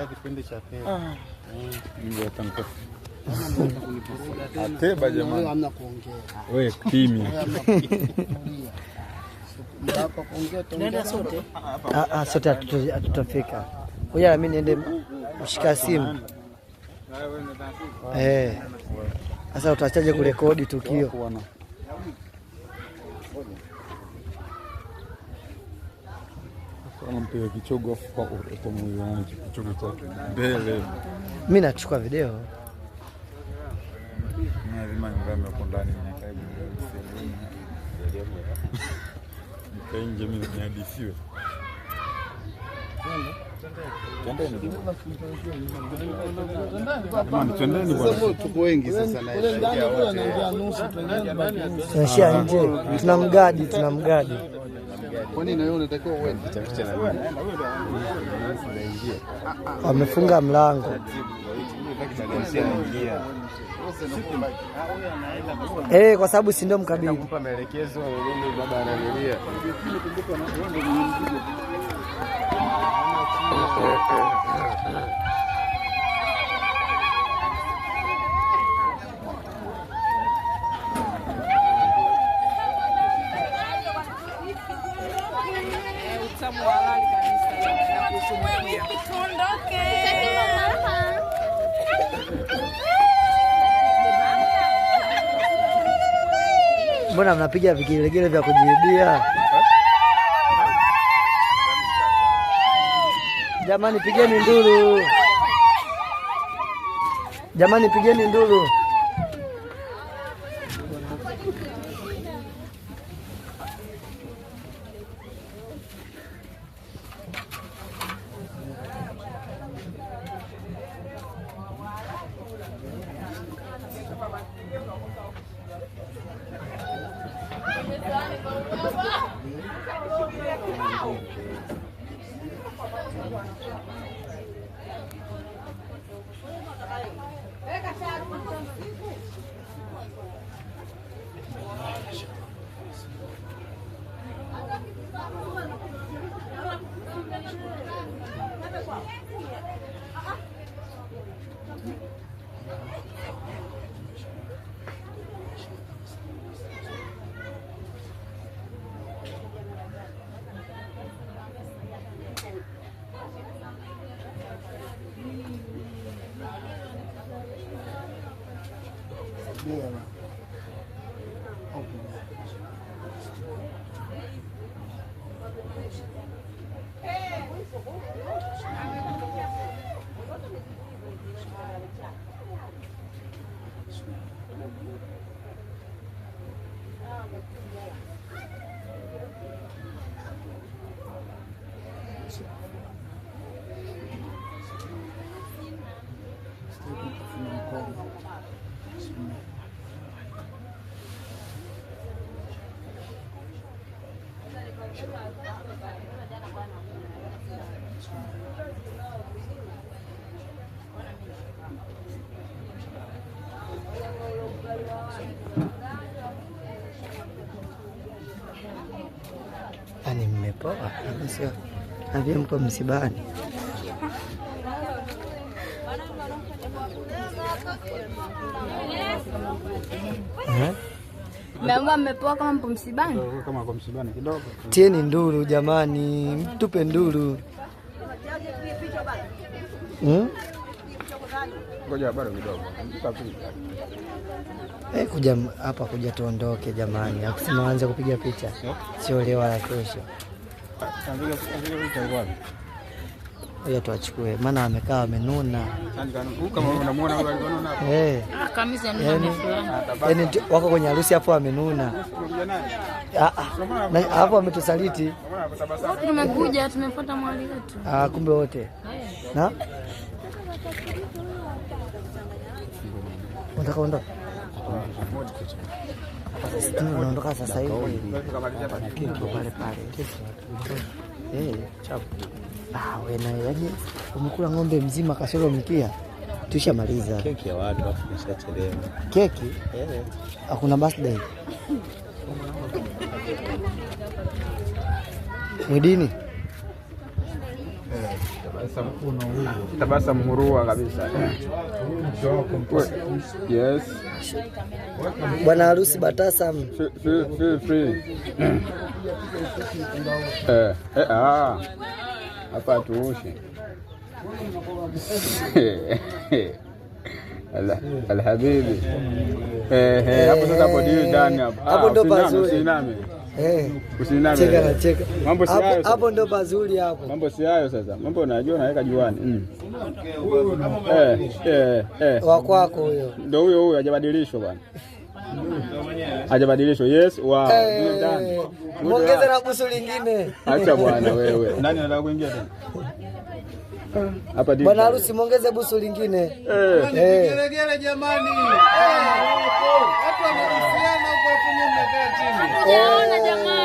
Naangalia kipindi cha Teba. Ndio tanko. Teba jamani. Hamna kuongea. Wewe kimya. Hapa kuongea tunaenda sote. Sote tutafika. Ngoja mimi niende kushika simu. Sasa utachaje kurekodi tukio? Mpiga kichogo kwa moyo wangu, kichogo chake mbele. Mimi nachukua video. Lazima ngame kwa ndani na kaibu nje mimi niadisiwe. Twendeni bwana. Tuko wengi sasa na tunashia nje. Tuna mgadi. Kwa nini wewe unatakiwa uende? Wamefunga mlango. Kwa sababu si ndio mkabili. Nakupa maelekezo wewe baba ananilia. Mbona mnapiga vigelegele vya kujibia? Jamani pigeni nduru. Jamani pigeni nduru. Ani mmepoa, sio? Navyo mpo msibani. Mmeamua mmepoa kama mpo msibani? Kama kwa msibani kidogo. Tieni nduru jamani, mtupe nduru. Ngoja bado kidogo. Kuja hapa kuja tuondoke jamani. Hakusema anze kupiga picha. Sio leo wala kesho. Ngoja tuachukue. Maana amekaa amenuna. Kama unamuona yule alionona. Kamisa ni fulani. Wako kwenye harusi hapo amenuna. Hapo ametusaliti. Tumekuja tumepata mwali wetu. Kumbe wote. Na? Unataka ondoka? Unaondoka sasa hivi. Pale pale. Chapu. Wewe na yaani umekula ng'ombe mzima kasoro mkia. Tushamaliza. Keki ya watu afu tumeshachelewa. Keki? Hakuna birthday. Mwidini? Tabasamu hurua kabisa. Yes. Bwana harusi Batasamu. Free. Hapa tuushi. Alhabibi. Hapo sasa hapo ndio ndani hapo. Hapo ndo pazuri. Usiname. Usiname. Cheka. Mambo si hayo. Hapo ndo pazuri hapo. Mambo si hayo sasa. Mambo unajua naweka juani. Wa kwako huyo. Ndio huyo hajabadilishwa bwana. Hajabadilishwa. Yes, wow. Ndani. Muongeze na busu lingine. Acha bwana wewe. Nani anataka kuingia tena? Hapa ndipo. Bwana harusi muongeze busu lingine. Gelegele jamani. Watu wamehusiana huko kwenye mmekaa chini. Hatujaona jamani.